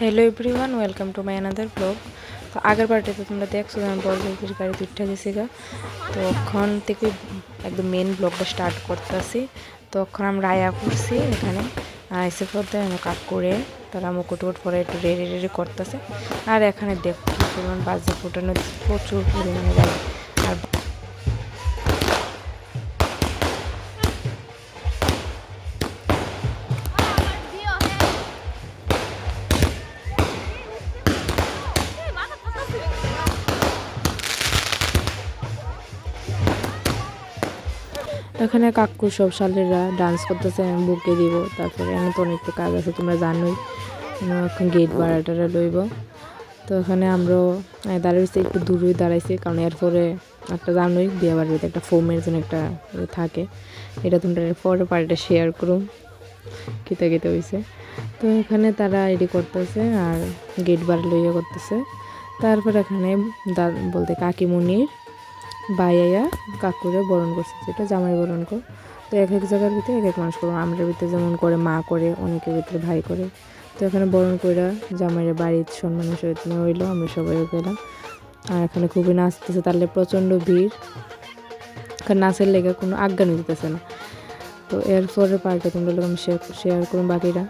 Hello everyone, welcome to my another blog. তো আগের পার্টিতে তোমরা দেখছো আমি বড়দের গাড়িতে উঠে গেছি গা। তো ওখান থেকে একদম মেন ব্লগটা স্টার্ট করতেছি। তো ওখানে আমরা আয়া করছি এখানে আইসে পথে কাক করে তারা মুকুট পরে একটু রেডি রেডি করতেছে। আর এখানে দেখো পরিমাণ বাজে ফুটানো প্রচুর পরিমাণে গাড়ি। আর এখানে কাকু সব শালেরা ডান্স করতেছে, আমি বুকে দিব। তারপরে এখানে তো অনেকটা কাজ আছে, তোমরা জানোই। এখন গেট ভাড়াটারা লইব। তো এখানে আমরাও দাঁড়াইছি, একটু দূরেই দাঁড়াইছি, কারণ এরপরে একটা জানোই বিয়ে বাড়িতে একটা ফোমের জন্য একটা থাকে, এটা তোমরা পরে পার্টিটা শেয়ার করুম কিতা কিতা হয়েছে। তো এখানে তারা এডি করতেছে আর গেট ভাড়া লইয়া করতেছে। তারপর এখানে বলতে কাকিমুনির বাইয়া কাকুরে বরণ করছে, যেটা জামাই বরণ কর। তো এক এক জায়গার ভিতরে এক এক মানুষ করবো, আমরা ভিতরে যেমন করে মা করে, অনেকের ভিতরে ভাই করে। তো এখানে বরণ করে জামাইয়ের বাড়ির সম্মানের সহিত নিয়ে হইলো, আমরা সবাইও গেলাম। আর এখানে খুবই নাচতেছে, তাহলে প্রচণ্ড ভিড়, কারণ নাচের লেগে কোনো আজ্ঞা নিতেছে না। তো এরপরে পার্কে তোমরা লোক আমি শেয়ার করুন বাকিরা।